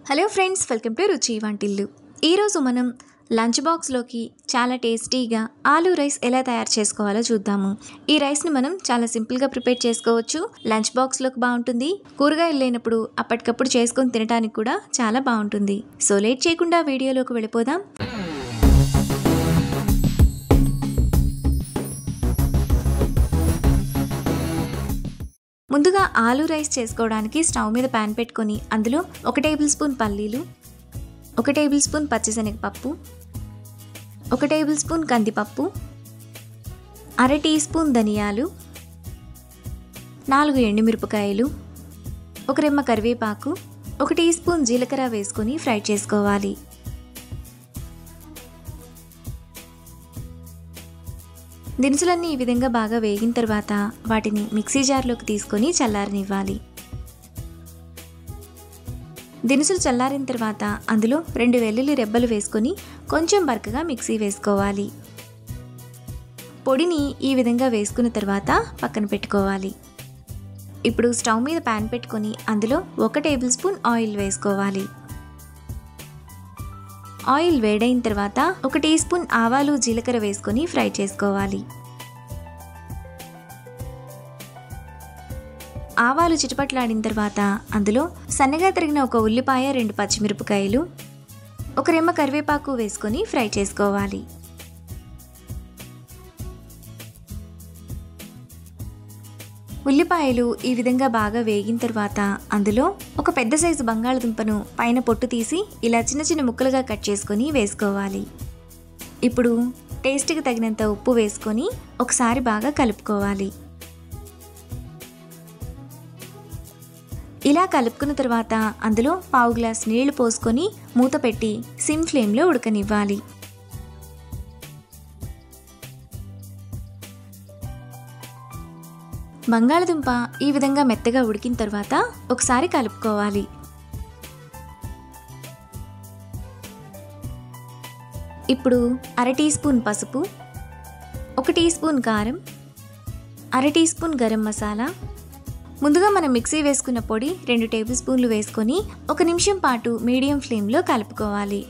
Hello friends, welcome to రుచి వంటిల్లు. ఈరోజు మనం లంచ్ బాక్స్లోకి చాలా టేస్టీగా ఆలూ రైస్ ఎలా తయారు చేసుకోవాలో చూద్దాము. ఈ రైస్ని మనం చాలా సింపుల్గా ప్రిపేర్ చేసుకోవచ్చు. లంచ్ బాక్స్లోకి బాగుంటుంది. కూరగాయలు లేనప్పుడు అప్పటికప్పుడు చేసుకొని తినడానికి కూడా చాలా బాగుంటుంది. సో లేట్ చేయకుండా వీడియోలోకి వెళ్ళిపోదాం. ముందుగా ఆలూ రైస్ చేసుకోవడానికి స్టవ్ మీద ప్యాన్ పెట్టుకొని అందులో 1 టేబుల్ స్పూన్ పల్లీలు, 1 టేబుల్ స్పూన్ పచ్చిశనగపప్పు, 1 టేబుల్ స్పూన్ కందిపప్పు, 1/2 టీ స్పూన్ ధనియాలు, 4 ఎండుమిరపకాయలు, 1 రెమ్మ కరివేపాకు, 1 టీ స్పూన్ జీలకర్ర వేసుకొని ఫ్రై చేసుకోవాలి. దినుసులన్నీ ఈ విధంగా బాగా వేగిన తర్వాత వాటిని మిక్సీ జార్లోకి తీసుకొని చల్లారనివ్వాలి. దినుసులు చల్లారిన తర్వాత అందులో 2 వెల్లుల్లి రెబ్బలు వేసుకొని కొంచెం బరకగా మిక్సీ వేసుకోవాలి. పొడిని ఈ విధంగా వేసుకున్న తర్వాత పక్కన పెట్టుకోవాలి. ఇప్పుడు స్టవ్ మీద ప్యాన్ పెట్టుకొని అందులో 1 టేబుల్ స్పూన్ ఆయిల్ వేసుకోవాలి. ఆయిల్ వేడైన తర్వాత 1 టీ స్పూన్ ఆవాలు జీలకర్ర వేసుకొని ఫ్రై చేసుకోవాలి. ఆవాలు చిటపట్లాడిన తర్వాత అందులో సన్నగా తరిగిన 1 ఉల్లిపాయ, 2 పచ్చిమిరపకాయలు, 1 రెమ్మ కరివేపాకు వేసుకొని ఫ్రై చేసుకోవాలి. ఉల్లిపాయలు ఈ విధంగా బాగా వేగిన తర్వాత అందులో ఒక పెద్ద సైజు బంగాళదుంపను పైన పొట్టు తీసి ఇలా చిన్న చిన్న ముక్కలుగా కట్ చేసుకొని వేసుకోవాలి. ఇప్పుడు టేస్ట్కి తగినంత ఉప్పు వేసుకొని ఒకసారి బాగా కలుపుకోవాలి. ఇలా కలుపుకున్న తర్వాత అందులో 1/2 గ్లాస్ నీళ్లు పోసుకొని మూత పెట్టి సిమ్ ఫ్లేమ్లో ఉడకనివ్వాలి. బంగాళదుంప ఈ విధంగా మెత్తగా ఉడికిన తర్వాత ఒకసారి కలుపుకోవాలి. ఇప్పుడు 1/2 టీ స్పూన్ పసుపు, 1 టీ స్పూన్ కారం, 1/2 టీ స్పూన్ గరం మసాలా, ముందుగా మనం మిక్సీ వేసుకున్న పొడి 2 టేబుల్ స్పూన్లు వేసుకొని 1 నిమిషం పాటు మీడియం ఫ్లేమ్లో కలుపుకోవాలి.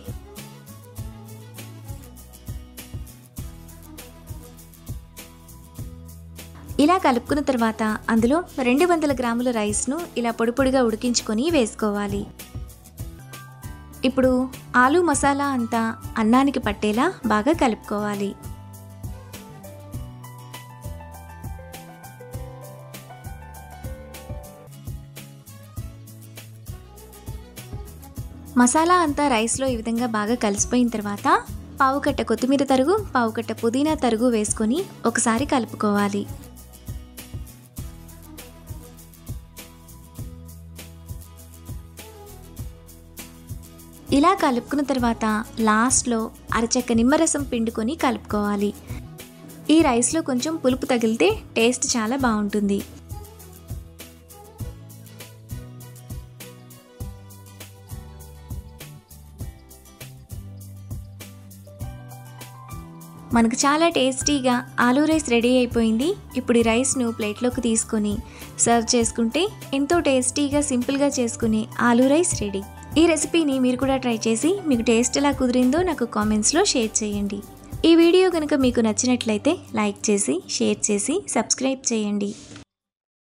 ఇలా కలుపుకున్న తర్వాత అందులో 200 గ్రాముల రైస్ను ఇలా పొడి పొడిగా ఉడికించుకొని వేసుకోవాలి. ఇప్పుడు ఆలూ మసాలా అంతా అన్నానికి పట్టేలా బాగా కలుపుకోవాలి. మసాలా అంతా రైస్లో ఈ విధంగా బాగా కలిసిపోయిన తర్వాత 1/2 కట్ట కొత్తిమీర తరుగు, 1/2 కట్ట పుదీనా తరుగు వేసుకొని ఒకసారి కలుపుకోవాలి. ఇలా కలుపుకున్న తర్వాత లాస్ట్లో అరచెక్క నిమ్మరసం పిండుకొని కలుపుకోవాలి. ఈ రైస్లో కొంచెం పులుపు తగిలితే టేస్ట్ చాలా బాగుంటుంది. మనకు చాలా టేస్టీగా ఆలూ రైస్ రెడీ అయిపోయింది. ఇప్పుడు ఈ రైస్ను ప్లేట్లోకి తీసుకొని సర్వ్ చేసుకుంటే ఎంతో టేస్టీగా సింపుల్గా చేసుకునే ఆలూ రైస్ రెడీ. ఈ రెసిపీని మీరు కూడా ట్రై చేసి మీకు టేస్ట్ ఎలా కుదిరిందో నాకు కామెంట్స్లో షేర్ చేయండి. ఈ వీడియో కనుక మీకు నచ్చినట్లయితే లైక్ చేసి, షేర్ చేసి, సబ్స్క్రైబ్ చేయండి.